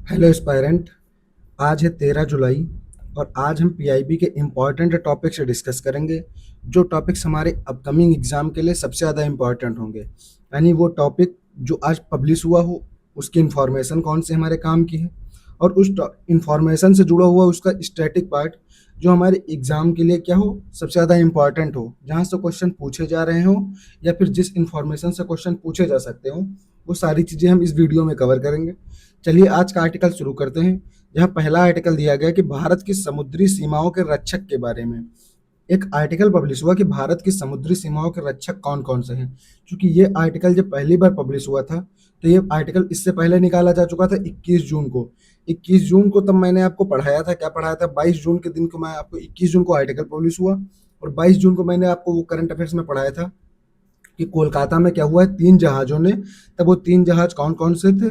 Hello aspirant. आज है 13 जुलाई और आज हम पीआईबी के इम्पॉर्टेंट टॉपिक से डिस्कस करेंगे। जो टॉपिक्स हमारे अपकमिंग एग्ज़ाम के लिए सबसे ज़्यादा इम्पॉर्टेंट होंगे, यानी वो टॉपिक जो आज पब्लिश हुआ हो उसकी इन्फॉर्मेशन कौन से हमारे काम की है, और उस इन्फॉर्मेशन से जुड़ा हुआ उसका स्टैटिक पार्ट जो हमारे एग्ज़ाम के लिए क्या हो, सबसे ज़्यादा इम्पॉर्टेंट हो, जहाँ से क्वेश्चन पूछे जा रहे हों या फिर जिस इन्फॉर्मेशन से क्वेश्चन पूछे जा सकते हों, वो सारी चीज़ें हम इस वीडियो में कवर करेंगे। चलिए आज का आर्टिकल शुरू करते हैं। जहाँ पहला आर्टिकल दिया गया कि भारत की समुद्री सीमाओं के रक्षक के बारे में एक आर्टिकल पब्लिश हुआ कि भारत की समुद्री सीमाओं के रक्षक कौन कौन से हैं। क्योंकि ये आर्टिकल जब पहली बार पब्लिश हुआ था तो ये आर्टिकल इससे पहले निकाला जा चुका था 21 जून को। 21 जून को तब मैंने आपको पढ़ाया था, क्या पढ़ाया था, 22 जून के दिन को मैं आपको 21 जून को आर्टिकल पब्लिश हुआ और 22 जून को मैंने आपको वो करंट अफेयर्स में पढ़ाया था कि कोलकाता में क्या हुआ है, 3 जहाज़ों ने, तब वो 3 जहाज़ कौन कौन से थे,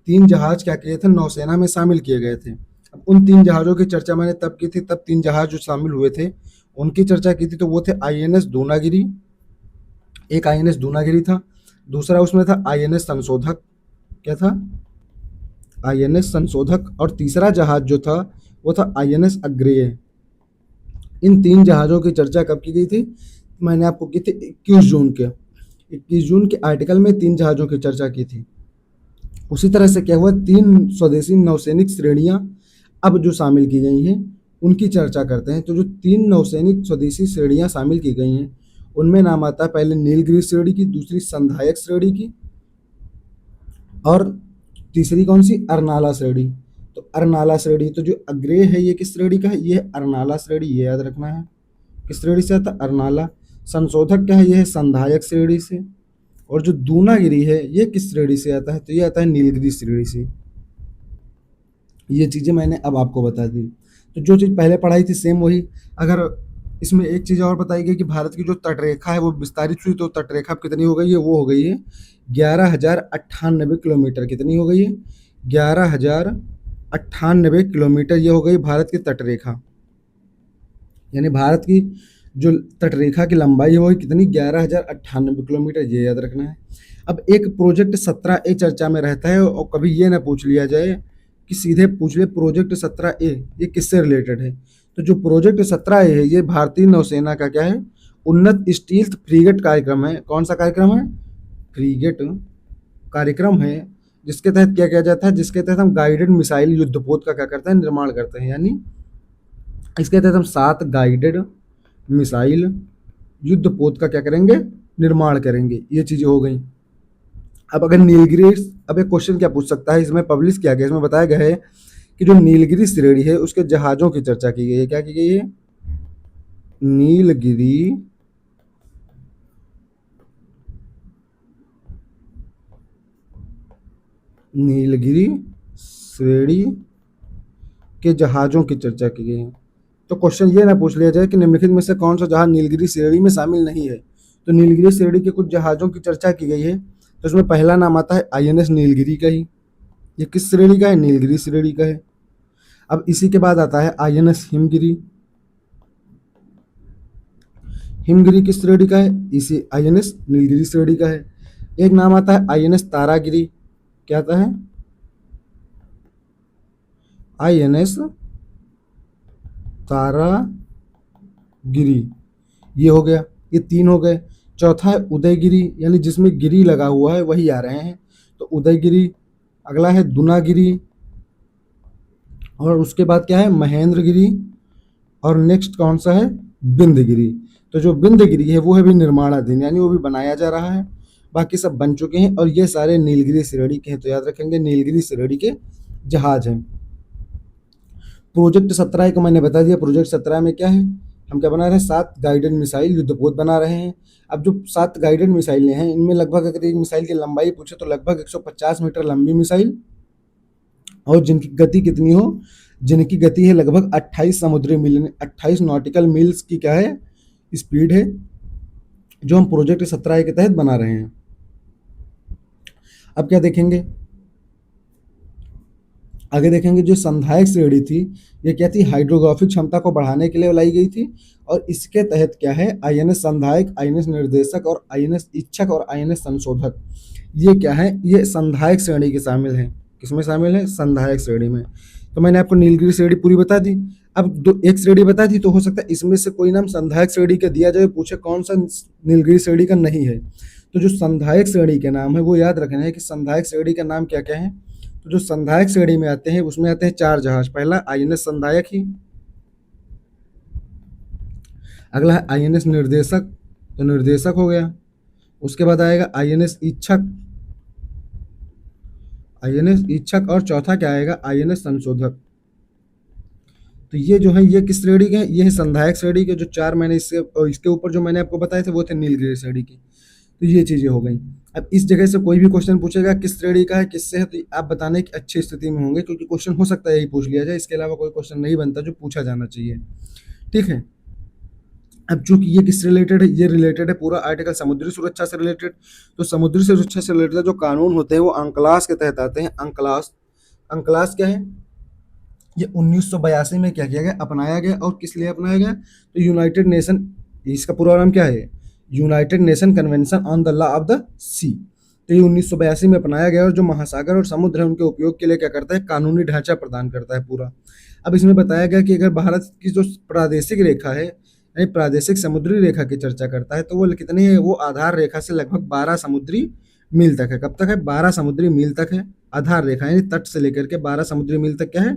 3 जहाज़ क्या किए थे, नौसेना में शामिल किए गए थे। अब उन 3 जहाज़ों की चर्चा मैंने तब की थी, तब 3 जहाज़ जो शामिल हुए थे उनकी चर्चा की थी, तो वो थे आईएनएस दूनागिरी। एक आईएनएस दूनागिरी था, दूसरा उसमें था आईएनएस संशोधक। क्या था? आईएनएस संशोधक। और तीसरा जहाज़ जो था वो था आईएनएस अग्रेय। इन 3 जहाज़ों की चर्चा कब की गई थी? मैंने आपको की थी 21 जून के। 21 जून के आर्टिकल में 3 जहाज़ों की चर्चा की थी। उसी तरह से क्या हुआ, 3 स्वदेशी नौसैनिक श्रेणियां अब जो शामिल की गई हैं उनकी चर्चा करते हैं। तो जो 3 नौसैनिक स्वदेशी श्रेणियां शामिल की गई हैं उनमें नाम आता है पहले नीलगिरी श्रेणी की, दूसरी संधायक श्रेणी की, और तीसरी कौन सी, अरनाला श्रेणी। तो अरनाला श्रेणी, तो जो अग्रेय है ये किस श्रेणी का है, ये है अरनाला श्रेणी, ये याद रखना है। किस श्रेणी से आता है? अरनाला। संशोधक क्या है, ये है संधायक श्रेणी से। और जो दूनागिरी है ये किस श्रेणी से आता है, तो ये आता है नीलगिरी श्रेणी से। ये चीज़ें मैंने अब आपको बता दी। तो जो चीज़ पहले पढ़ाई थी सेम वही। अगर इसमें एक चीज़ और बताई गई कि भारत की जो तटरेखा है वो विस्तारित हुई, तो तटरेखा अब कितनी हो गई है, वो हो गई है 11,098 किलोमीटर। कितनी हो गई है? 11,098 किलोमीटर ये हो गई भारत की तटरेखा। यानी भारत की जो तटरेखा की लंबाई है वो कितनी, 11,098 किलोमीटर, ये याद रखना है। अब एक प्रोजेक्ट 17A चर्चा में रहता है और कभी ये ना पूछ लिया जाए कि सीधे पूछ ले प्रोजेक्ट 17A ये किससे रिलेटेड है। तो जो प्रोजेक्ट 17A है ये भारतीय नौसेना का क्या है, उन्नत स्टील्थ फ्रीगेट कार्यक्रम है। कौन सा कार्यक्रम है? फ्रीगेट कार्यक्रम है, जिसके तहत क्या किया जाता है, जिसके तहत हम गाइडेड मिसाइल युद्धपोत का क्या करते हैं, निर्माण करते हैं। यानी इसके तहत हम 7 गाइडेड मिसाइल युद्धपोत का क्या करेंगे, निर्माण करेंगे। ये चीज़ें हो गई। अब अगर नीलगिरी, अब एक क्वेश्चन क्या पूछ सकता है, इसमें पब्लिश किया गया, इसमें बताया गया है कि जो नीलगिरी श्रेणी है उसके जहाज़ों की चर्चा की गई है। क्या की गई है? नीलगिरी नीलगिरी श्रेणी के जहाज़ों की चर्चा की गई है। तो क्वेश्चन ये ना पूछ लिया जाए कि निम्नलिखित में से कौन सा जहाज नीलगिरी श्रेणी में शामिल नहीं है। तो नीलगिरी श्रेणी के कुछ जहाज़ों की चर्चा की गई है, तो इसमें पहला नाम आता है आईएनएस नीलगिरी का ही। ये किस श्रेणी का है? नीलगिरी श्रेणी का है। अब इसी के बाद आता है आईएनएस हिमगिरी। हिमगिरी किस श्रेणी का है? इसी आईएनएस नीलगिरी श्रेणी का है। एक नाम आता है आईएनएस तारागिरी। क्या आता है? आईएनएस तारागिरी। ये हो गया, ये 3 हो गए। चौथा है उदयगिरी, यानी जिसमें गिरी लगा हुआ है वही आ रहे हैं, तो उदयगिरी। अगला है दुनागिरी, और उसके बाद क्या है, महेंद्रगिरी, और नेक्स्ट कौन सा है, बिंदगिरी। तो जो बिंदगिरी है वो है भी निर्माणाधीन, यानी वो भी बनाया जा रहा है। बाकी सब बन चुके हैं और ये सारे नीलगिरी श्रेणी के हैं, तो याद रखेंगे नीलगिरी श्रेणी के जहाज हैं। प्रोजेक्ट 17 को मैंने बता दिया। प्रोजेक्ट 17 में क्या है, हम क्या बना रहे हैं, 7 गाइडेड मिसाइल युद्धपोत बना रहे हैं। अब जो 7 गाइडेड मिसाइलें हैं इनमें लगभग, अगर एक मिसाइल की लंबाई पूछे तो लगभग 150 मीटर लंबी मिसाइल, और जिनकी गति कितनी हो, जिनकी गति है लगभग 28 समुद्री मील, 28 नॉटिकल मील्स की क्या है, स्पीड है, जो हम प्रोजेक्ट 17 के तहत बना रहे हैं। अब क्या देखेंगे, आगे देखेंगे जो संधायक श्रेणी थी ये क्या थी, हाइड्रोग्राफिक क्षमता को बढ़ाने के लिए लाई गई थी, और इसके तहत क्या है, आईएनएस संधायक, आईएनएस निर्देशक, और आईएनएस इच्छक, और आईएनएस संशोधक, ये क्या है, ये संधायक श्रेणी के शामिल हैं। किसमें शामिल है? संधायक श्रेणी में। तो मैंने आपको नीलगिरी श्रेणी पूरी बता दी। अब दो एक श्रेणी बता दी, तो हो सकता है इसमें से कोई नाम संधायक श्रेणी का दिया जाए, पूछे कौन सा नीलगिरी श्रेणी का नहीं है। तो जो संधायक श्रेणी के नाम है वो याद रखना है कि संधायक श्रेणी का नाम क्या क्या है। तो जो संधायक श्रेणी में आते हैं उसमें आते हैं 4 जहाज। पहला आईएनएस संधायक ही, अगला है आईएनएस निर्देशक, तो निर्देशक हो गया। उसके बाद आएगा आईएनएस इच्छक, आईएनएस इच्छक, और चौथा क्या आएगा? आईएनएस संशोधक। तो ये जो है ये किस श्रेणी के हैं? ये है संधायक श्रेणी के। जो 4 मैंने इसके ऊपर जो मैंने आपको बताए थे वो थे नीलगिरी श्रेणी के। तो ये चीज़ें हो गई। अब इस जगह से कोई भी क्वेश्चन पूछेगा किस श्रेणी का है, किससे है, तो आप बताने की अच्छी स्थिति में होंगे, क्योंकि क्वेश्चन हो सकता है यही पूछ लिया जाए, इसके अलावा कोई क्वेश्चन नहीं बनता जो पूछा जाना चाहिए। ठीक है। अब चूंकि ये किससे रिलेटेड है? ये रिलेटेड है पूरा आर्टिकल समुद्री सुरक्षा से रिलेटेड। तो समुद्री सुरक्षा से रिलेटेड जो कानून होते हैं वो अंकलास के तहत आते हैं। अंकलास, अंकलास क्या है? ये 1982 में क्या किया गया? अपनाया गया। और किस लिए अपनाया गया? तो यूनाइटेड नेशन, इसका पूरा नाम क्या है? United Nation Convention on the law of the sea. तो ये 1982 में अपनाया गया, और जो महासागर और समुद्र है उनके उपयोग के लिए क्या करता है? कानूनी ढांचा प्रदान करता है पूरा। अब इसमें बताया गया कि अगर भारत की जो प्रादेशिक रेखा है, यानी प्रादेशिक समुद्री रेखा की चर्चा करता है, तो वो कितनी है? वो आधार रेखा से लगभग 12 समुद्री मील तक है। कब तक है? 12 समुद्री मील तक है आधार रेखा, यानी तट से लेकर के 12 समुद्री मील तक क्या है?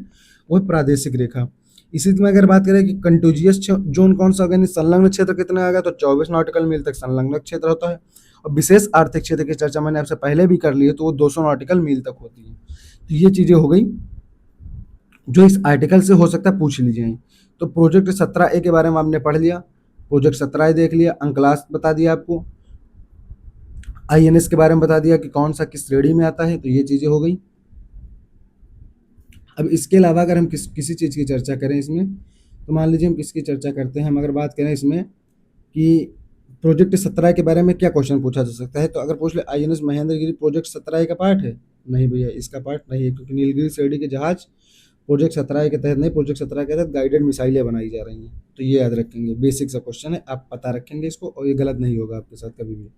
वो प्रादेशिक रेखा। इसी में अगर बात करें कि कंटिजियस जोन कौन सा होगा, यानी संलग्न क्षेत्र कितना आएगा, तो 24 नॉटिकल मील तक संलग्न क्षेत्र होता है। और विशेष आर्थिक क्षेत्र की चर्चा मैंने आपसे पहले भी कर ली है, तो वो 200 नॉटिकल मील तक होती है। तो ये चीज़ें हो गई जो इस आर्टिकल से हो सकता है पूछ ली जाए। तो प्रोजेक्ट 17A के बारे में आपने पढ़ लिया, प्रोजेक्ट 17A देख लिया, अंकलास बता दिया आपको, आईएनएस के बारे में बता दिया कि कौन सा किस श्रेणी में आता है। तो ये चीज़ें हो गई। अब इसके अलावा अगर हम किसी चीज़ की चर्चा करें इसमें, तो मान लीजिए हम किसकी चर्चा करते हैं, हम अगर बात करें इसमें कि प्रोजेक्ट 17 के बारे में क्या क्वेश्चन पूछा जा सकता है, तो अगर पूछ ले आईएनएस महेंद्रगिरी प्रोजेक्ट 17 का पार्ट है? नहीं भैया, इसका पार्ट नहीं है, क्योंकि नीलगिरी श्रेणी के जहाज प्रोजेक्ट 17 के तहत नहीं, प्रोजेक्ट 17 के तहत गाइडेड मिसाइलें बनाई जा रही हैं। तो ये याद रखेंगे, बेसिक सा क्वेश्चन है, आप पता रखेंगे इसको, और ये गलत नहीं होगा आपके साथ कभी भी।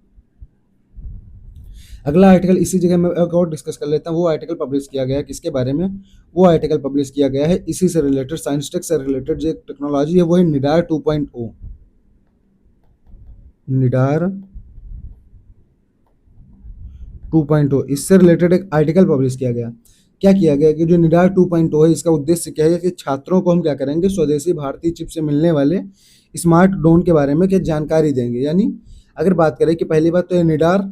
अगला आर्टिकल इसी जगह मैं एक और डिस्कस कर लेता हूँ। वो आर्टिकल पब्लिश किया गया है किसके बारे में? वो आर्टिकल पब्लिश किया गया है इसी से रिलेटेड, साइंस टेक से रिलेटेड जो एक टेक्नोलॉजी है वो है निडार 2.0। निडार 2.0 इससे रिलेटेड एक आर्टिकल पब्लिश किया गया। क्या किया गया कि जो निडार 2.0 है, इसका उद्देश्य क्या है कि छात्रों को हम क्या करेंगे? स्वदेशी भारतीय चिप से मिलने वाले स्मार्ट ड्रोन के बारे में क्या जानकारी देंगे। यानी अगर बात करें कि पहली बात तो ये निडार,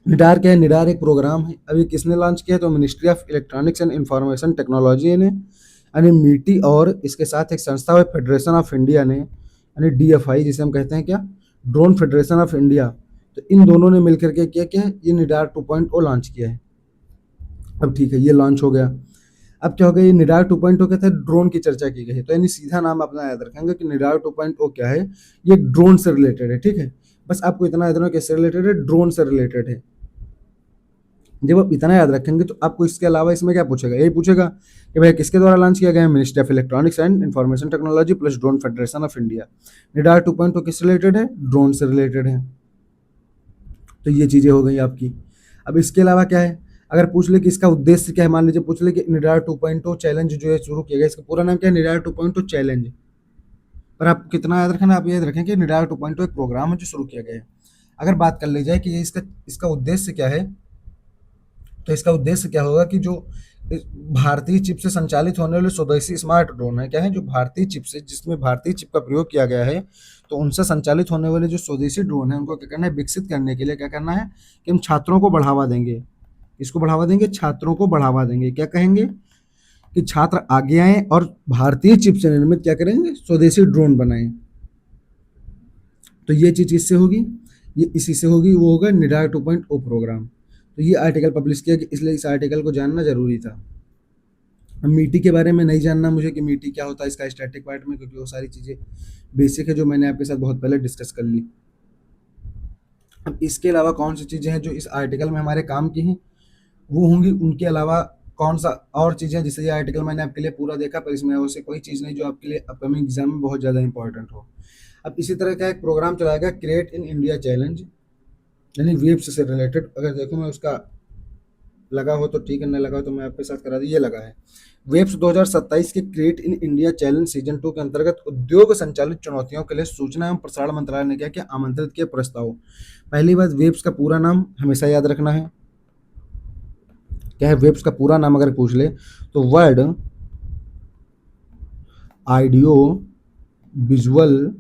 निडार क्या है? निडार एक प्रोग्राम है। अभी किसने लॉन्च किया है? तो ministry of Electronics and Information technology ने, यानी मीटी, और इसके साथ एक संस्था है फेडरेशन ऑफ इंडिया ने, यानी डीएफआई जिसे हम कहते हैं क्या? Drone Federation of India. तो इन दोनों ने मिलकर के क्या है? ये निडार 2.0 लॉन्च किया है। अब ठीक है, ये लॉन्च हो गया। अब क्या हो गया? ये निडार 2.0 के तहत ड्रोन की चर्चा की गई है। तो यानी सीधा नाम अपना याद रखेंगे कि निडार 2.0 क्या है? ये ड्रोन से रिलेटेड है। ठीक है, बस आपको इतना याद रखना किससे रिलेटेड है? ड्रोन से रिलेटेड है। जब आप इतना याद रखेंगे तो आपको इसके अलावा इसमें क्या पूछेगा? यही पूछेगा कि भाई किसके द्वारा लॉन्च किया गया है? Ministry of Electronics and Information Technology plus drone Federation of India. Nidar 2.0 किससे रिलेटेड है? ड्रोन से रिलेटेड है। तो ये चीज़ें हो गई आपकी। अब इसके अलावा क्या है? अगर पूछ ले कि इसका उद्देश्य क्या है, मान लीजिए पूछ ले कि निडार 2.0 चैलेंज जो है शुरू किया गया, इसका पूरा नाम क्या है? निडार 2.0 चैलेंज। पर आप कितना याद रखना, आप याद रखें कि निडार 2.0 एक प्रोग्राम है जो शुरू किया गया है। अगर बात कर ली जाए कि ये इसका इसका उद्देश्य क्या है, तो इसका उद्देश्य क्या होगा कि जो भारतीय चिप से संचालित होने वाले स्वदेशी स्मार्ट ड्रोन है, क्या है? जो भारतीय चिप से, जिसमें भारतीय चिप का प्रयोग किया गया है, तो उनसे संचालित होने वाले जो स्वदेशी ड्रोन है उनको क्या करना है? विकसित करने के लिए क्या करना है कि हम छात्रों को बढ़ावा देंगे। इसको बढ़ावा देंगे, छात्रों को बढ़ावा देंगे। क्या कहेंगे? कि छात्र आगे आएं और भारतीय चिप से निर्मित क्या करेंगे? स्वदेशी ड्रोन बनाएं। तो ये चीज़ इससे होगी, ये इसी से होगी, वो होगा निडार 2.0 प्रोग्राम। तो ये आर्टिकल पब्लिश किया कि इसलिए इस आर्टिकल को जानना जरूरी था। अब मीटी के बारे में नहीं जानना मुझे कि मीटी क्या होता है इसका स्टैटिक पार्ट में, क्योंकि वो सारी चीज़ें बेसिक है जो मैंने आपके साथ बहुत पहले डिस्कस कर ली। अब इसके अलावा कौन सी चीज़ें हैं जो इस आर्टिकल में हमारे काम की हैं, वो होंगी। उनके अलावा कौन सा और चीज़ें, जैसे ये आर्टिकल मैंने आपके लिए पूरा देखा, पर इसमें वैसे कोई चीज़ नहीं जो आपके लिए अपकमिंग एग्जाम में बहुत ज़्यादा इंपॉर्टेंट हो। अब इसी तरह का एक प्रोग्राम चलाएगा क्रिएट इन इंडिया चैलेंज, यानी वेब्स से रिलेटेड। अगर देखो मैं उसका लगा हो तो ठीक है, न लगा हो तो मैं आपके साथ करा दूँ। ये लगा है। वेब्स 2027 के create in India challenge season 2 के अंतर्गत उद्योग संचालित चुनौतियों के लिए सूचना एवं प्रसारण मंत्रालय ने क्या किया, आमंत्रित किया प्रस्ताव। पहली बात, वेब्स का पूरा नाम हमेशा याद रखना है। क्या है वेब्स का पूरा नाम अगर पूछ ले तो audio visual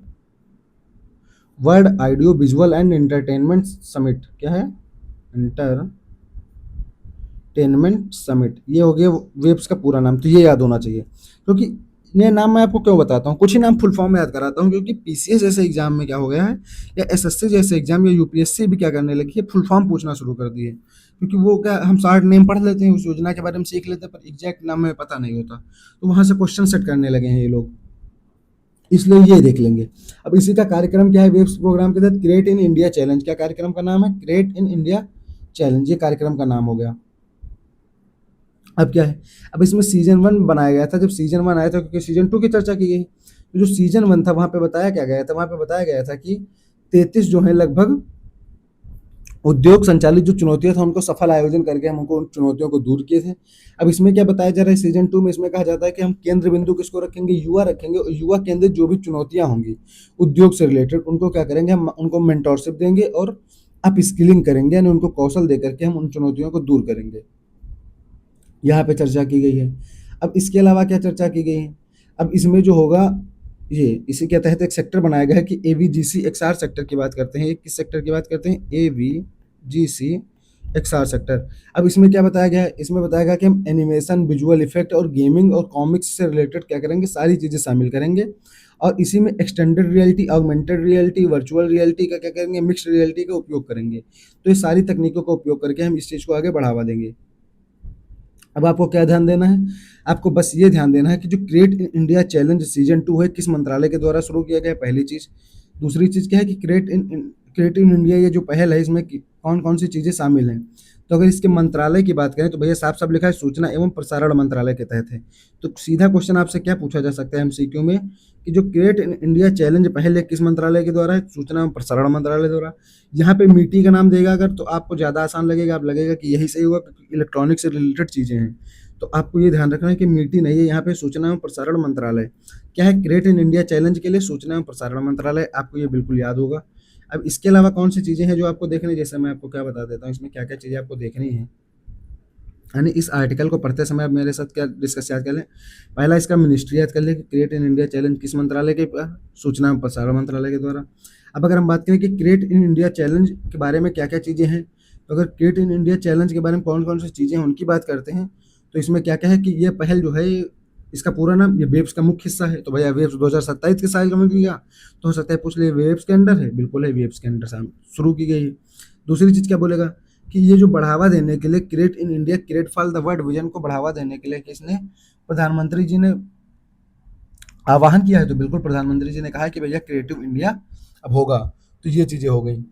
world audio visual and entertainment summit. क्या है? एंटरटेनमेंट समिट, ये हो गया वेब्स का पूरा नाम। तो ये याद होना चाहिए, क्योंकि ये नाम मैं आपको क्यों बताता हूँ, कुछ ही नाम फुल फॉर्म में याद कराता हूँ, क्योंकि पीसीएस जैसे एग्जाम में क्या हो गया है, या एसएससी जैसे एग्जाम या यूपीएससी भी क्या करने लगी है, फुल फॉर्म पूछना शुरू कर दिए। क्योंकि वो क्या, हम शार्ट नेम पढ़ लेते हैं, उस योजना के बारे में सीख लेते हैं, पर एग्जैक्ट नाम हमें पता नहीं होता, तो वहां से क्वेश्चन सेट करने लगे हैं ये लोग, इसलिए ये देख लेंगे। अब इसी का कार्यक्रम क्या है, वेब्स प्रोग्राम के तहत क्रिएट इन इंडिया चैलेंज। क्या कार्यक्रम का नाम है? क्रिएट इन इंडिया चैलेंज, ये कार्यक्रम का नाम हो गया। अब क्या है, अब इसमें सीजन 1 बनाया गया था। जब सीजन 1 आया था, क्योंकि सीजन 2 की चर्चा की गई, तो जो सीजन 1 था वहां पे बताया क्या गया था, वहां पे बताया गया था कि 33 जो है लगभग उद्योग संचालित जो चुनौतियां था उनको सफल आयोजन करके हम उनको उन चुनौतियों को दूर किए थे। अब इसमें क्या बताया जा रहा है, सीजन 2 में इसमें कहा जाता है कि हम केंद्र बिंदु किसको रखेंगे, युवा रखेंगे, और युवा केंद्रित जो भी चुनौतियां होंगी उद्योग से रिलेटेड, उनको क्या करेंगे, हम उनको मेंटोरशिप देंगे और अप स्किलिंग करेंगे, यानी उनको कौशल देकर के हम उन चुनौतियों को दूर करेंगे। यहाँ पे चर्चा की गई है। अब इसके अलावा क्या चर्चा की गई है, अब इसमें जो होगा, ये इसी के तहत एक सेक्टर बनाया गया है कि एवीजीसी एक्सआर सेक्टर की बात करते हैं। किस सेक्टर की बात करते हैं? AVGC XR sector. अब इसमें क्या बताया गया है, इसमें बताया गया कि हम एनिमेशन, विजुअल इफेक्ट और गेमिंग और कॉमिक्स से रिलेटेड क्या करेंगे, सारी चीज़ें शामिल करेंगे। और इसी में extended reality, augmented reality, virtual reality का क्या करेंगे, मिक्स्ड रियलिटी का उपयोग करेंगे। तो ये सारी तकनीकों का उपयोग करके हम इस चीज़ को आगे बढ़ावा देंगे। अब आपको क्या ध्यान देना है, आपको बस ये ध्यान देना है कि जो create in India challenge season 2 है, किस मंत्रालय के द्वारा शुरू किया गया है, पहली चीज़। दूसरी चीज़ क्या है कि क्रिएट इन इंडिया ये जो पहल है, इसमें कौन कौन सी चीज़ें शामिल हैं। तो अगर इसके मंत्रालय की बात करें तो भैया साफ साफ लिखा है सूचना एवं प्रसारण मंत्रालय के तहत है। तो सीधा क्वेश्चन आपसे क्या पूछा जा सकता है एमसीक्यू में, कि जो क्रिएट इन इंडिया चैलेंज पहले किस मंत्रालय के द्वारा है, सूचना एवं प्रसारण मंत्रालय द्वारा। यहाँ पे मीटी का नाम देगा अगर, तो आपको ज़्यादा आसान लगेगा, आप लगेगा कि यही सही होगा, क्योंकि इलेक्ट्रॉनिक से रिलेटेड चीज़ें हैं। तो आपको ये ध्यान रखना है कि मीटी नहीं है, यहाँ पे सूचना एवं प्रसारण मंत्रालय। क्या है? क्रिएट इन इंडिया चैलेंज के लिए सूचना एवं प्रसारण मंत्रालय, आपको ये बिल्कुल याद होगा। अब इसके अलावा कौन सी चीज़ें हैं जो आपको देखनी है, जैसे मैं आपको क्या बता देता हूँ, इसमें क्या क्या चीज़ें आपको देखनी है, यानी इस आर्टिकल को पढ़ते समय आप मेरे साथ क्या डिस्कस याद कर लें। पहला इसका मिनिस्ट्री याद कर लें कि क्रिएट इन इंडिया चैलेंज किस मंत्रालय के, सूचना एवं प्रसारण मंत्रालय के द्वारा। अब अगर हम बात करें कि क्रिएट इन इंडिया चैलेंज के बारे में क्या क्या चीज़ें हैं, तो अगर क्रिएट इन इंडिया चैलेंज के बारे में कौन कौन सी चीज़ें हैं उनकी बात करते हैं, तो इसमें क्या क्या है कि ये पहल जो है, इसका पूरा नाम, ये वेब्स का मुख्य हिस्सा है। तो भैया वेब्स 2027 के साल में किया, तो हो सकता है पूछ ले वेब्स के अंडर है, बिल्कुल है, वेब्स के अंडर शुरू की गई है। दूसरी चीज़ क्या बोलेगा कि ये जो बढ़ावा देने के लिए create in India, create for the world vision को बढ़ावा देने के लिए किसने, प्रधानमंत्री जी ने आह्वान किया है। तो बिल्कुल प्रधानमंत्री जी ने कहा है कि भैया क्रिएटिव इंडिया अब होगा। तो ये चीज़ें हो गई।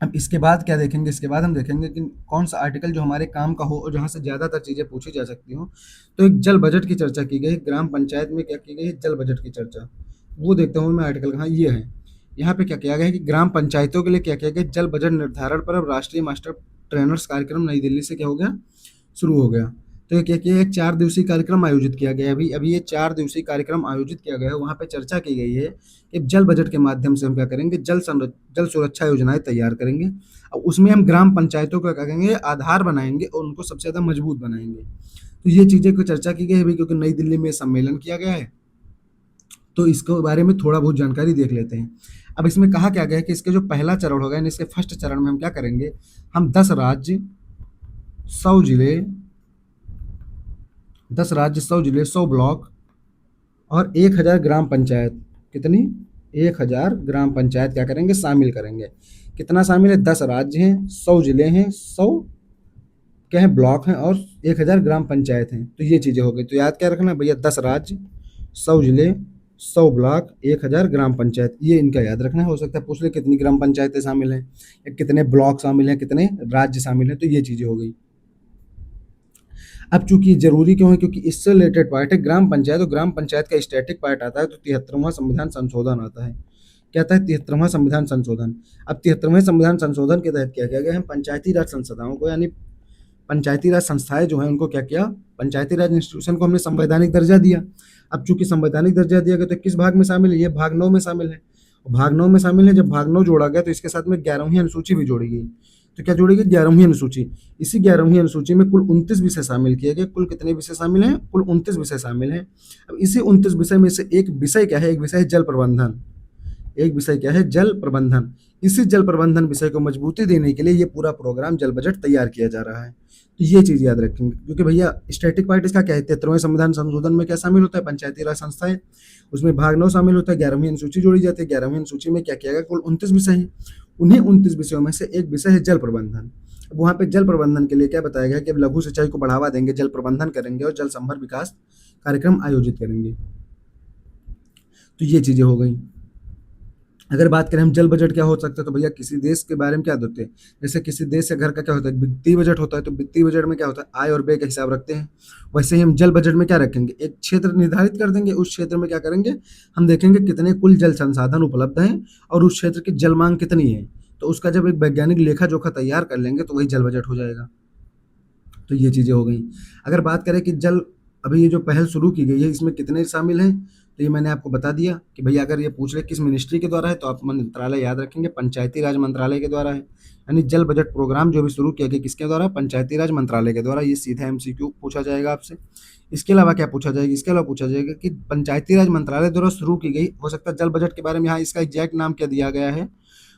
अब इसके बाद क्या देखेंगे, इसके बाद हम देखेंगे कि कौन सा आर्टिकल जो हमारे काम का हो और जहाँ से ज़्यादातर चीज़ें पूछी जा सकती हो। तो एक जल बजट की चर्चा की गई, ग्राम पंचायत में क्या की गई है, जल बजट की चर्चा। वो देखता हूँ मैं आर्टिकल कहाँ, ये है। यहाँ पे क्या किया गया है कि ग्राम पंचायतों के लिए क्या किया गया, जल बजट निर्धारण पर अब राष्ट्रीय मास्टर ट्रेनर्स कार्यक्रम नई दिल्ली से क्या हो गया, शुरू हो गया। तो ये क्या किया, एक 4 दिवसीय कार्यक्रम आयोजित किया गया है। अभी अभी ये 4 दिवसीय कार्यक्रम आयोजित किया गया है, वहाँ पे चर्चा की गई है कि जल बजट के माध्यम से हम क्या करेंगे, जल सुरक्षा योजनाएं तैयार करेंगे। और उसमें हम ग्राम पंचायतों को क्या करेंगे, आधार बनाएंगे और उनको सबसे ज़्यादा मजबूत बनाएंगे। तो ये चीज़ें को चर्चा की गई है अभी, क्योंकि नई दिल्ली में सम्मेलन किया गया है, तो इसके बारे में थोड़ा बहुत जानकारी देख लेते हैं। अब इसमें कहा क्या गया है कि इसके जो पहला चरण होगा, यानी इसके फर्स्ट चरण में हम क्या करेंगे, हम 10 राज्य 100 जिले 100 ब्लॉक और 1000 ग्राम पंचायत, कितनी, 1000 ग्राम पंचायत क्या करेंगे, शामिल करेंगे। कितना शामिल है, 10 राज्य हैं, 100 जिले हैं, 100 क्या है, ब्लॉक हैं, और 1000 ग्राम पंचायत हैं। तो ये चीज़ें हो गई। तो याद क्या रखना भैया, 10 राज्य, 100 जिले, 100 ब्लॉक, 1000 ग्राम पंचायत, ये इनका याद रखना है। हो सकता है पूछ ले कितनी ग्राम पंचायतें शामिल हैं, या कितने ब्लॉक शामिल हैं, कितने राज्य शामिल हैं। तो ये चीज़ें हो गई। अब चूंकि ये जरूरी क्यों है, क्योंकि इससे रिलेटेड पार्ट है ग्राम पंचायत, और ग्राम पंचायत का स्टैटिक पार्ट आता है, तो 73वां संविधान संशोधन आता है। क्या आता है, 73वां संविधान संशोधन। अब 73वें संविधान संशोधन के तहत क्या किया गया है, पंचायती राज संस्थाओं को, यानी पंचायती राज संस्थाएँ जो हैं उनको क्या किया, पंचायती राज इंस्टीट्यूशन को हमने संवैधानिक दर्जा दिया। अब चूँकि संवैधानिक दर्जा दिया गया तो किस भाग में शामिल है? ये भाग 9 में शामिल है। भाग 9 में शामिल है, जब भाग 9 जोड़ा गया तो इसके साथ में 11वीं अनुसूची भी जोड़ी गई। तो क्या जोड़ी गई? 11वीं अनुसूची। इसी 11वीं अनुसूची में कुल 29 विषय शामिल किए गए। कुल कितने विषय शामिल हैं? कुल 29 विषय शामिल हैं। अब इसी 29 विषय में से एक विषय क्या है? एक विषय है जल प्रबंधन। एक विषय क्या है? जल प्रबंधन। इसी जल प्रबंधन विषय को मजबूती देने के लिए ये पूरा प्रोग्राम जल बजट तैयार किया जा रहा है। तो ये चीज़ याद रखेंगे, क्योंकि भैया स्टैटिक पार्ट इसका क्या है? 73वें संविधान संशोधन में क्या शामिल होता है? पंचायती राज संस्थाएं। उसमें भाग 9 शामिल होता है, 11वीं अनुसूची जोड़ी जाती है। 11वीं अनुसूची में क्या किया गया? कुल 29 विषय हैं। उन्हीं 29 विषयों में से एक विषय है जल प्रबंधन। अब वहाँ पे जल प्रबंधन के लिए क्या बताया गया कि अब लघु सिंचाई को बढ़ावा देंगे, जल प्रबंधन करेंगे और जल संभर विकास कार्यक्रम आयोजित करेंगे। तो ये चीज़ें हो गई। अगर बात करें हम जल बजट क्या हो सकता है, तो भैया किसी देश के बारे में क्या होते हैं? जैसे किसी देश के घर का क्या होता है? वित्तीय बजट होता है। तो वित्तीय बजट में क्या होता है? आय और व्यय का हिसाब रखते हैं। वैसे ही हम जल बजट में क्या रखेंगे? एक क्षेत्र निर्धारित कर देंगे, उस क्षेत्र में क्या करेंगे? हम देखेंगे कितने कुल जल संसाधन उपलब्ध हैं और उस क्षेत्र की जल मांग कितनी है। तो उसका जब एक वैज्ञानिक लेखा जोखा तैयार कर लेंगे तो वही जल बजट हो जाएगा। तो ये चीज़ें हो गई। अगर बात करें कि जल, अभी ये जो पहल शुरू की गई है इसमें कितने शामिल हैं, तो ये मैंने आपको बता दिया कि भैया अगर ये पूछ ले किस मिनिस्ट्री के द्वारा है तो आप मंत्रालय याद रखेंगे, पंचायती राज मंत्रालय के द्वारा है। यानी जल बजट प्रोग्राम जो भी शुरू किया गया किसके द्वारा? पंचायती राज मंत्रालय के द्वारा। ये सीधा एमसीक्यू पूछा जाएगा आपसे। इसके अलावा क्या पूछा जाएगा? इसके अलावा पूछा जाएगा कि पंचायती राज मंत्रालय द्वारा शुरू की गई, हो सकता है जल बजट के बारे में यहाँ इसका एग्जैक्ट नाम क्या दिया गया है,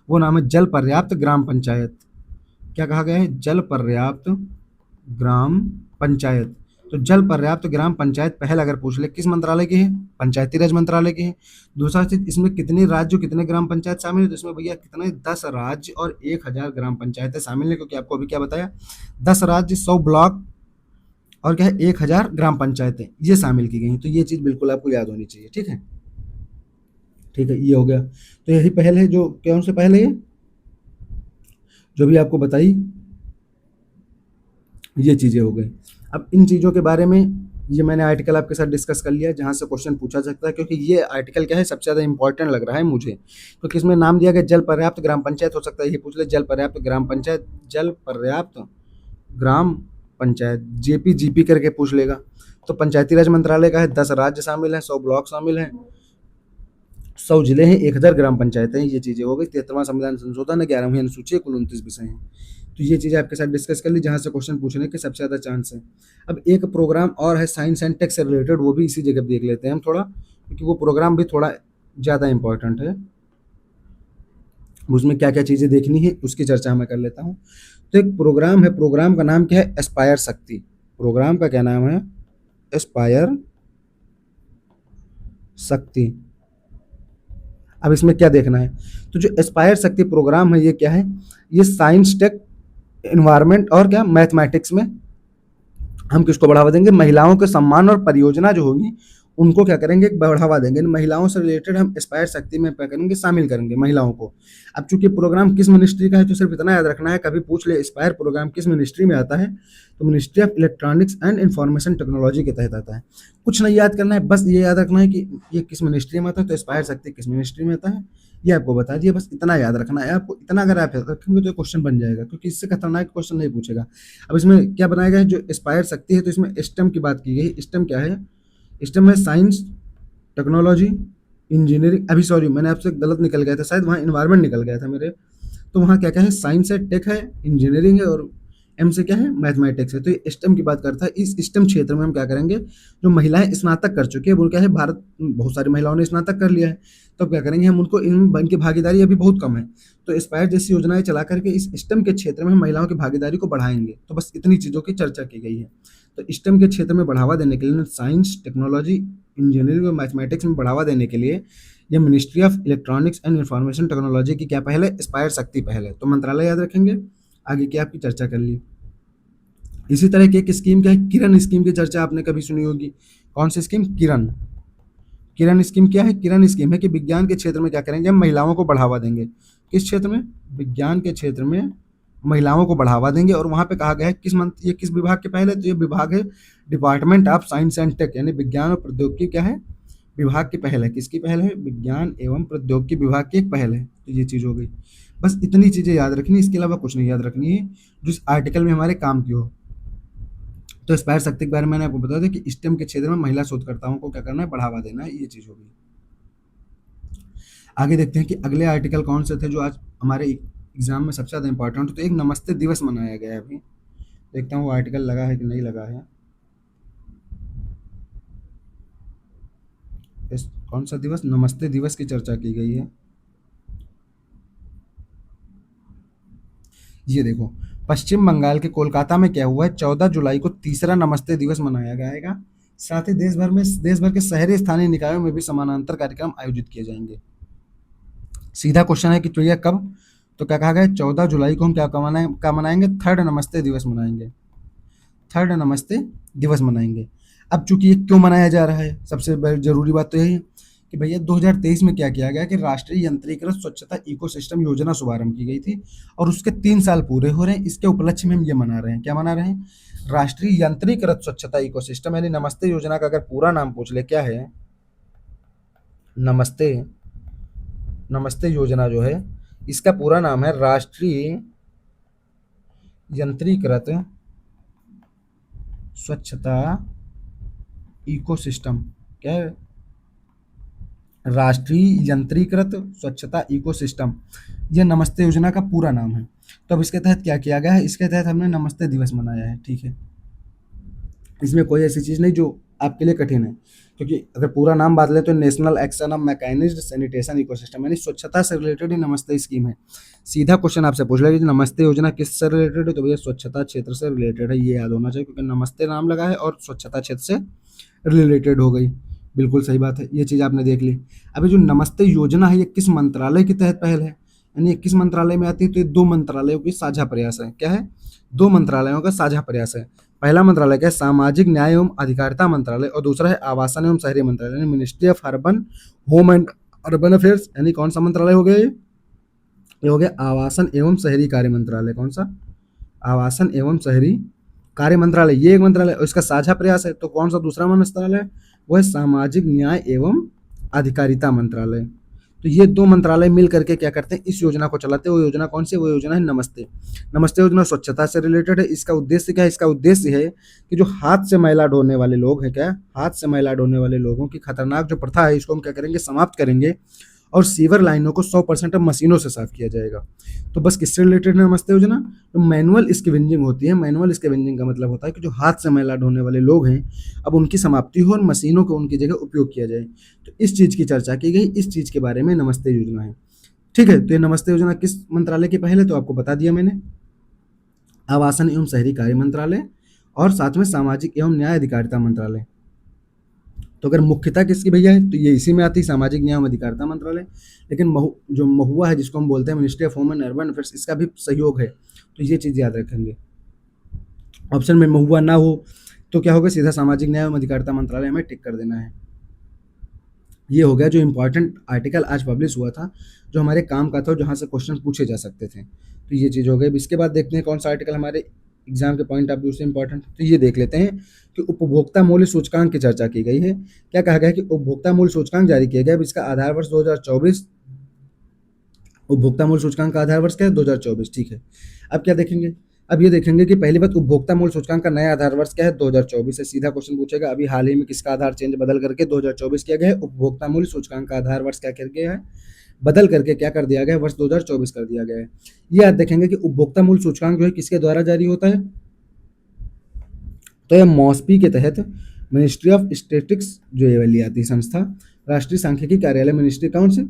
वो नाम है जल पर्याप्त ग्राम पंचायत। क्या कहा गया है? जल पर्याप्त ग्राम पंचायत। तो जल पर्याप्त ग्राम पंचायत पहल अगर पूछ ले किस मंत्रालय की है? पंचायती राज मंत्रालय की है। दूसरा चीज, इसमें कितने राज्य कितने ग्राम पंचायत शामिल है? तो इसमें भैया कितने 10 राज्य और 1000 ग्राम पंचायतें शामिल है, क्योंकि आपको अभी क्या बताया, 10 राज्य, 100 ब्लॉक और क्या है 1000 ग्राम पंचायतें ये शामिल की गई हैं। तो ये चीज बिल्कुल आपको याद होनी चाहिए। ठीक है, ठीक है, ये हो गया। तो यही पहल है, जो कौन से पहल है ये जो भी आपको बताई, ये चीज़ें हो गई। अब इन चीज़ों के बारे में ये मैंने आर्टिकल आपके साथ डिस्कस कर लिया जहाँ से क्वेश्चन पूछा सकता है, क्योंकि ये आर्टिकल क्या है सबसे ज़्यादा इंपॉर्टेंट लग रहा है मुझे, क्योंकि इसमें नाम दिया गया जल पर्याप्त ग्राम पंचायत। हो सकता है ये पूछ ले जल पर्याप्त ग्राम पंचायत, जल पर्याप्त ग्राम पंचायत, जेपी जीपी करके पूछ लेगा। तो पंचायती राज मंत्रालय का है, 10 राज्य शामिल हैं, 100 ब्लॉक शामिल हैं, 100 जिले हैं, 1000 ग्राम पंचायतें हैं। ये चीज़ें हो गई। 73वां संविधान संशोधन है, 11वीं अनुसूची है, कुल 29 विषय हैं। तो ये चीज़ें आपके साथ डिस्कस कर ली जहाँ से क्वेश्चन पूछने के सबसे ज़्यादा चांस है। अब एक प्रोग्राम और है साइंस एंड टेक से रिलेटेड, वो भी इसी जगह देख लेते हैं हम थोड़ा, क्योंकि वो प्रोग्राम भी थोड़ा ज़्यादा इंपॉर्टेंट है। उसमें क्या क्या चीज़ें देखनी है उसकी चर्चा मैं कर लेता हूँ। तो एक प्रोग्राम है, प्रोग्राम का नाम क्या है? एस्पायर शक्ति। प्रोग्राम का क्या नाम है? एस्पायर शक्ति। अब इसमें क्या देखना है? तो जो एस्पायर शक्ति प्रोग्राम है ये क्या है? ये साइंस टेक एनवायरनमेंट और क्या मैथमेटिक्स में हम किसको बढ़ावा देंगे? महिलाओं के सम्मान और परियोजना जो होगी उनको क्या करेंगे? बढ़ावा देंगे। महिलाओं से रिलेटेड हम एस्पायर शक्ति में क्या करेंगे? शामिल करेंगे महिलाओं को। अब चूंकि प्रोग्राम किस मिनिस्ट्री का है तो सिर्फ इतना याद रखना है, कभी पूछ ले एस्पायर प्रोग्राम किस मिनिस्ट्री में आता है, तो ministry of Electronics and Information technology के तहत आता है। कुछ नहीं याद करना है, बस ये याद रखना है कि ये किस मिनिस्ट्री में आता है, तो एस्पायर शक्ति किस मिनिस्ट्री में आता है ये आपको बता दिया। बस इतना याद रखना है आपको। इतना अगर आप याद रखेंगे तो क्वेश्चन बन जाएगा, क्योंकि इससे खतरनाक क्वेश्चन नहीं पूछेगा। अब इसमें क्या बनाया गया है? जो एस्पायर शक्ति है तो इसमें स्टेम की बात की गई। स्टेम क्या है? स्टेम है साइंस, टेक्नोलॉजी, इंजीनियरिंग। अभी सॉरी मैंने आपसे गलत निकल गया था, शायद वहाँ इन्वायरमेंट निकल गया था मेरे। तो वहाँ क्या क्या है? साइंस है, टेक है, इंजीनियरिंग है और एम से क्या है? मैथमेटिक्स है। तो ये स्टेम की बात करता है। इस स्टेम क्षेत्र में हम क्या करेंगे? जो महिलाएं स्नातक कर चुकी है वो क्या है? भारत बहुत सारी महिलाओं ने स्नातक कर लिया है, तो अब क्या करेंगे हम उनको, इनकी भागीदारी अभी बहुत कम है, तो एस्पायर जैसी योजनाएं चला करके इस स्टेम के क्षेत्र में हम महिलाओं की भागीदारी को बढ़ाएंगे। तो बस इतनी चीज़ों की चर्चा की गई है। तो स्टेम के क्षेत्र में बढ़ावा देने के लिए, साइंस, टेक्नोलॉजी, इंजीनियरिंग और मैथमेटिक्स में बढ़ावा देने के लिए ये ministry of Electronics and Information technology की क्या पहल है? एस्पायर शक्ति पहल है। तो मंत्रालय याद रखेंगे, आगे की आपकी चर्चा कर ली। इसी तरह की एक स्कीम क्या है? किरण स्कीम की चर्चा आपने कभी सुनी होगी। कौन सी स्कीम? किरण। किरण स्कीम क्या है? किरण स्कीम है कि विज्ञान के क्षेत्र में क्या करेंगे? हम महिलाओं को बढ़ावा देंगे। किस क्षेत्र में? विज्ञान के क्षेत्र में महिलाओं को बढ़ावा देंगे। और वहाँ पे कहा गया है किस ये किस विभाग के पहल है? तो ये विभाग है department of science and tech, यानी विज्ञान और प्रौद्योगिकी क्या है? विभाग की पहल है। किसकी पहल है? विज्ञान एवं प्रौद्योगिकी विभाग की एक पहल है। तो ये चीज़ हो गई। बस इतनी चीज़ें याद रखनी, इसके अलावा कुछ नहीं याद रखनी है जो इस आर्टिकल में हमारे काम की हो। तो स्पायर शक्ति के बारे में मैंने आपको बताया था कि स्टेम के क्षेत्र में महिला शोधकर्ताओं को क्या करना है, बढ़ावा देना है, ये चीज़ होगी। आगे देखते हैं कि अगले आर्टिकल कौन से थे जो आज हमारे एग्जाम में सबसे ज़्यादा इंपॉर्टेंट। तो एक नमस्ते दिवस मनाया गया है अभी, देखता हूँ वो आर्टिकल लगा है कि नहीं लगा है। इस कौन सा दिवस, नमस्ते दिवस की चर्चा की गई है। ये देखो, पश्चिम बंगाल के कोलकाता में क्या हुआ है, 14 जुलाई को तीसरा नमस्ते दिवस मनाया जाएगा। साथ ही देश भर के शहरी स्थानीय निकायों में भी समानांतर कार्यक्रम आयोजित किए जाएंगे। सीधा क्वेश्चन है कि तो ये कब, तो क्या कहा गया, 14 जुलाई को हम क्या मनाएंगे, थर्ड नमस्ते दिवस मनाएंगे, थर्ड नमस्ते दिवस मनाएंगे। अब चूंकि ये क्यों मनाया जा रहा है, सबसे जरूरी बात तो यही है कि भैया 2023 में क्या किया गया कि राष्ट्रीय यंत्रीकृत स्वच्छता इकोसिस्टम योजना शुभारंभ की गई थी और उसके 3 साल पूरे हो रहे हैं। इसके उपलक्ष्य में हम ये मना रहे हैं, क्या मना रहे हैं, राष्ट्रीय यंत्रीकृत स्वच्छता इकोसिस्टम, यानी नमस्ते योजना का अगर पूरा नाम पूछ ले क्या है, नमस्ते, नमस्ते योजना जो है इसका पूरा नाम है राष्ट्रीय यंत्रीकृत स्वच्छता इकोसिस्टम। क्या है, राष्ट्रीय यंत्रीकृत स्वच्छता इकोसिस्टम, यह नमस्ते योजना का पूरा नाम है। तो अब इसके तहत क्या किया गया है, इसके तहत हमने नमस्ते दिवस मनाया है, ठीक है। इसमें कोई ऐसी चीज़ नहीं जो आपके लिए कठिन है, क्योंकि अगर पूरा नाम बात लें तो national action of mechanised sanitation ecosystem, यानी स्वच्छता से रिलेटेड ही नमस्ते स्कीम है। सीधा क्वेश्चन आपसे पूछ लेगा कि नमस्ते योजना किससे रिलेटेड है, तो भैया स्वच्छता क्षेत्र से रिलेटेड है, ये याद होना चाहिए, क्योंकि नमस्ते नाम लगा है और स्वच्छता क्षेत्र से रिलेटेड हो गई। बिल्कुल सही बात है, ये चीज़ आपने देख ली। अभी जो नमस्ते योजना है ये किस मंत्रालय के तहत पहल है, यानी ये किस मंत्रालय में आती है, तो ये 2 मंत्रालयों की साझा प्रयास है। क्या है, 2 मंत्रालयों का साझा प्रयास है। पहला मंत्रालय क्या है, सामाजिक न्याय एवं अधिकारिता मंत्रालय, और दूसरा है आवासन एवं शहरी मंत्रालय, यानी ministry of urban home and urban affairs, यानी कौन सा मंत्रालय हो गया ये हो गया आवासन एवं शहरी कार्य मंत्रालय। कौन सा, आवासन एवं शहरी कार्य मंत्रालय, ये एक मंत्रालय और इसका साझा प्रयास है। तो कौन सा दूसरा मंत्रालय, वो है सामाजिक न्याय एवं अधिकारिता मंत्रालय। तो ये 2 मंत्रालय मिल करके क्या करते हैं, इस योजना को चलाते हैं। वो योजना कौन सी है, वो योजना है नमस्ते। नमस्ते योजना स्वच्छता से रिलेटेड है। इसका उद्देश्य क्या है, इसका उद्देश्य है कि जो हाथ से मैला ढोने वाले लोग हैं, क्या हाथ से मैला ढोने वाले लोगों की खतरनाक जो प्रथा है, इसको हम क्या करेंगे, समाप्त करेंगे और सीवर लाइनों को 100% अब मशीनों से साफ किया जाएगा। तो बस किससे रिलेटेड है नमस्ते योजना, तो मैनुअल स्कैवेंजिंग होती है। मैनुअल स्कैवेंजिंग का मतलब होता है कि जो हाथ से मैला ढोने वाले लोग हैं अब उनकी समाप्ति हो और मशीनों को उनकी जगह उपयोग किया जाए। तो इस चीज़ की चर्चा की गई, इस चीज़ के बारे में नमस्ते योजना है, ठीक है। तो ये नमस्ते योजना किस मंत्रालय की पहल है, तो आपको बता दिया मैंने, आवासन एवं शहरी कार्य मंत्रालय और साथ में सामाजिक एवं न्याय अधिकारिता मंत्रालय। तो अगर मुख्यता किसकी भैया है, तो ये इसी में आती है, सामाजिक न्याय एवं अधिकारिता मंत्रालय। लेकिन जो महुआ है जिसको हम बोलते हैं ministry of home and urban affairs, इसका भी सहयोग है। तो ये चीज़ याद रखेंगे, ऑप्शन में महुआ ना हो तो क्या होगा, सीधा सामाजिक न्याय एवं अधिकारिता मंत्रालय हमें टिक कर देना है। ये हो गया जो इंपॉर्टेंट आर्टिकल आज पब्लिश हुआ था, जो हमारे काम का था और जहाँ से क्वेश्चन पूछे जा सकते थे। तो ये चीज़ हो गई। इसके बाद देखते हैं कौन सा आर्टिकल हमारे एग्जाम के पॉइंट ऑफ व्यू से इंपॉर्टेंट। तो ये देख लेते हैं कि उपभोक्ता मूल्य सूचकांक की चर्चा की गई है। क्या कहा गया है कि उपभोक्ता मूल्य सूचकांक जारी किया गया है, इसका आधार वर्ष 2024, उपभोक्ता मूल्य सूचकांक का आधार वर्ष क्या है, 2024, ठीक है। अब क्या देखेंगे, अब ये देखेंगे कि पहली बात उपभोक्ता मूल्य सूचकांक का नया आधार वर्ष क्या है, 2024 है। सीधा क्वेश्चन पूछेगा अभी हाल ही में किसका आधार चेंज बदल करके 2024 किया गया है, उपभोक्ता मूल्य सूचकांक का आधार वर्ष क्या कर गया है, बदल करके क्या कर दिया गया है, वर्ष 2024 कर दिया गया है। ये आज देखेंगे कि उपभोक्ता मूल्य सूचकांक जो है किसके द्वारा जारी होता है, तो यह मॉस्पी के तहत मिनिस्ट्री ऑफ स्टैटिस्टिक्स जो ये वाली आती है संस्था, राष्ट्रीय सांख्यिकी कार्यालय, मिनिस्ट्री कौन से,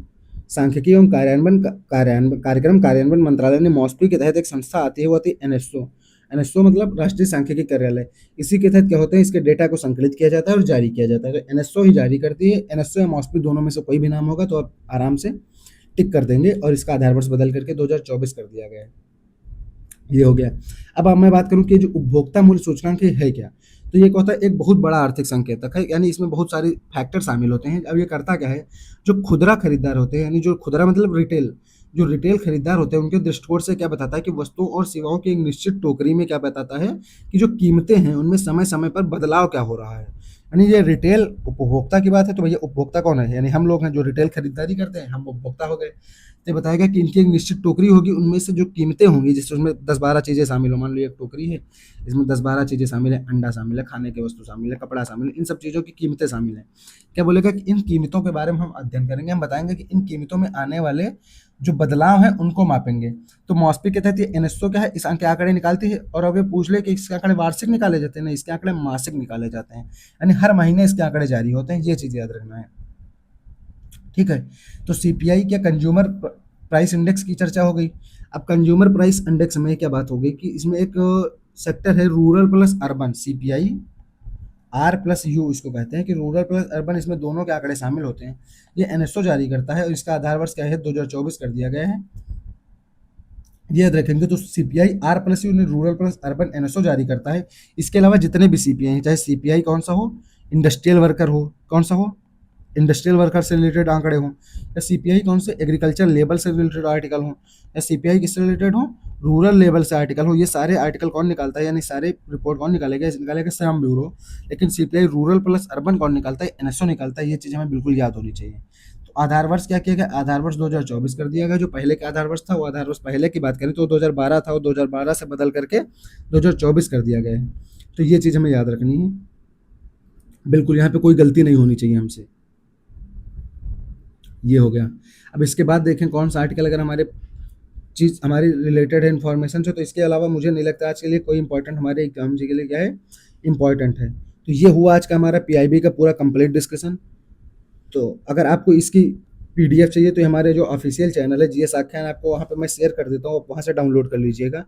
सांख्यिकी एवं कार्यक्रम कार्यान्वयन मंत्रालय ने मॉस्पी के तहत एक संस्था आती है, वो आती है एनएसओ। एनएसओ मतलब राष्ट्रीय सांख्यिकी कार्यालय। इसी के तहत क्या होता है, इसके डेटा को संकलित किया जाता है और जारी किया जाता है। तो एनएसओ ही जारी करती है। एनएसओ या मॉस्पी दोनों में से कोई भी नाम होगा तो आप आराम से टिक कर देंगे। और इसका आधार वर्ष बदल करके 2024 कर दिया गया है। ये हो गया। अब मैं बात करूं कि जो उपभोक्ता मूल्य सूचकांक है क्या, तो ये क्या होता है, एक बहुत बड़ा आर्थिक संकेतक है, यानी इसमें बहुत सारे फैक्टर शामिल होते हैं। अब ये करता क्या है, जो खुदरा खरीदार होते हैं, यानी जो खुदरा मतलब रिटेल, जो रिटेल खरीदार होते हैं उनके दृष्टिकोण से क्या बताता है कि वस्तुओं और सेवाओं की एक निश्चित टोकरी में क्या बताता है कि जो कीमतें हैं उनमें समय समय पर बदलाव क्या हो रहा है। यानी ये रिटेल उपभोक्ता की बात है, तो भैया उपभोक्ता कौन है? यानी हम लोग हैं जो रिटेल खरीदारी करते हैं, हम उपभोक्ता हो गए। तो ये बताएगा कि इनकी एक निश्चित टोकरी होगी, उनमें से जो कीमतें होंगी, जैसे उसमें 10-12 चीज़ें शामिल हो, मान लो एक टोकरी है, इसमें 10-12 चीज़ें शामिल है, अंडा शामिल है, खाने की वस्तु शामिल है, कपड़ा शामिल है, इन सब चीज़ों की कीमतें शामिल हैं। क्या बोलेगा कि इन कीमतों के बारे में हम अध्ययन करेंगे, हम बताएंगे कि इन कीमतों में आने वाले जो बदलाव हैं उनको मापेंगे। तो मॉस्पी के तहत ये एनएसओ क्या है, इस के आंकड़े निकालती है। और अगर पूछ ले कि इसके आंकड़े वार्षिक निकाले जाते हैं, नहीं, इसके आंकड़े मासिक निकाले जाते हैं, यानी हर महीने इसके आंकड़े जारी होते हैं, ये चीज़ याद रखना है। ठीक है, तो सीपीआई क्या कंज्यूमर प्राइस इंडेक्स की चर्चा हो गई। अब कंज्यूमर प्राइस इंडेक्स में क्या बात हो गई कि इसमें एक सेक्टर है rural plus urban, CPI R plus U इसको कहते हैं कि रूरल प्लस अर्बन, इसमें दोनों के आंकड़े शामिल होते हैं। ये एनएसओ जारी करता है और इसका आधार वर्ष क्या है, 2024 कर दिया गया है, ये याद रखेंगे। तो CPI R plus U rural plus urban NSO जारी करता है। इसके अलावा जितने भी सीपीआई हैं, चाहे सीपीआई कौन सा हो, इंडस्ट्रियल वर्कर हो, कौन सा हो, इंडस्ट्रियल वर्कर से रिलेटेड आंकड़े हों, या सीपीआई कौन से एग्रीकल्चर लेबर से रिलेटेड आर्टिकल हों, या सीपीआई किससे रिलेटेड हो, रूरल लेवल से आर्टिकल हो, ये सारे आर्टिकल कौन निकालता है, यानी सारे रिपोर्ट कौन निकालेगा, निकालेगा श्रम ब्यूरो। लेकिन सीपीआई रूरल प्लस अर्बन कौन निकालता है, एनएसओ निकालता है। ये चीज़ हमें बिल्कुल याद होनी चाहिए। तो आधार वर्ष क्या किया गया, आधार वर्ष 2024 कर दिया गया। जो पहले का आधार वर्ष था, वो आधार वर्ष पहले की बात करें तो 2012 था, और 2012 से बदल करके 2024 कर दिया गया है। तो ये चीज़ हमें याद रखनी है, बिल्कुल यहाँ पे कोई गलती नहीं होनी चाहिए हमसे। ये हो गया। अब इसके बाद देखें कौन सा आर्टिकल अगर हमारे चीज़ हमारी रिलेटेड है इन्फॉर्मेशन से, तो इसके अलावा मुझे नहीं लगता आज के लिए कोई इंपॉर्टेंट हमारे एग्जाम जी के लिए क्या है, इंपॉर्टेंट है। तो ये हुआ आज का हमारा पीआईबी का पूरा कंप्लीट डिस्कशन। तो अगर आपको इसकी पीडीएफ चाहिए तो हमारे जो ऑफिशियल चैनल है जीएस आख्यान, आपको वहाँ पे मैं शेयर कर देता हूँ, आप वहाँ से डाउनलोड कर लीजिएगा।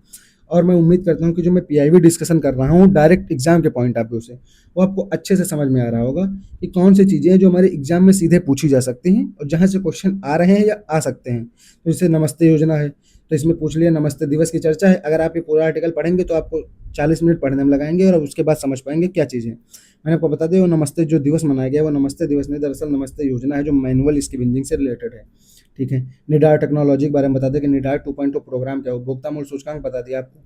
और मैं उम्मीद करता हूँ कि जो मैं पीआईबी डिस्कशन कर रहा हूँ डायरेक्ट एग्जाम के पॉइंट ऑफ व्यू से, वो आपको अच्छे से समझ में आ रहा होगा कि कौन सी चीज़ें हैं जो हमारे एग्जाम में सीधे पूछी जा सकती हैं और जहाँ से क्वेश्चन आ रहे हैं या आ सकते हैं। तो जैसे नमस्ते योजना है, तो इसमें पूछ लिया नमस्ते दिवस की चर्चा है। अगर आप ये पूरा आर्टिकल पढ़ेंगे तो आपको 40 मिनट पढ़ने में लगाएंगे और उसके बाद समझ पाएंगे क्या चीज़ें। मैंने आपको बता दिया, वो नमस्ते जो दिवस मनाया गया वो नमस्ते दिवस नहीं, दरअसल नमस्ते योजना है जो मैनुअल स्क्रीनिंग से रिलेटेड है। ठीक है, निडार टेक्नोलॉजी के बारे में बता दें कि निडार 2.0 प्रोग्राम क्या है, उपभोक्ता मूल्य सूचकांक बता दिया आपको,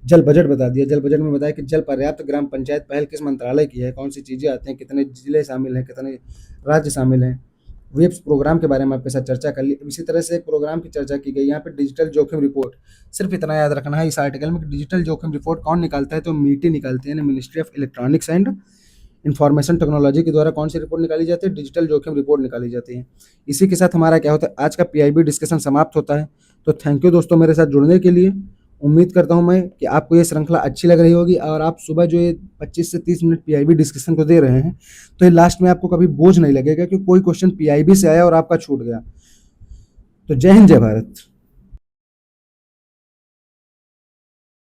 जल बजट बता दिया, जल बजट में बताया कि जल पर्याप्त ग्राम पंचायत पहल किस मंत्रालय की है, कौन सी चीज़ें आती हैं, कितने जिले शामिल हैं, कितने राज्य शामिल हैं। वेब्स प्रोग्राम के बारे में आपके साथ चर्चा कर ली। इसी तरह से एक प्रोग्राम की चर्चा की गई यहाँ पे, डिजिटल जोखिम रिपोर्ट। सिर्फ इतना याद रखना है इस आर्टिकल में कि डिजिटल जोखिम रिपोर्ट कौन निकालता है, तो मीटी निकालती है, Ministry of Electronics and information technology के द्वारा कौन सी रिपोर्ट निकाली जाती है, डिजिटल जोखिम रिपोर्ट निकाली जाती है। इसी के साथ हमारा क्या होता है, आज का पीआईबी डिस्कशन समाप्त होता है। तो थैंक यू दोस्तों मेरे साथ जुड़ने के लिए। उम्मीद करता हूं मैं कि आपको ये श्रृंखला अच्छी लग रही होगी, और आप सुबह जो ये 25 से 30 मिनट पीआईबी डिस्कशन को दे रहे हैं, तो ये लास्ट में आपको कभी बोझ नहीं लगेगा कि कोई क्वेश्चन पीआईबी से आया और आपका छूट गया। तो जय हिंद, जय भारत।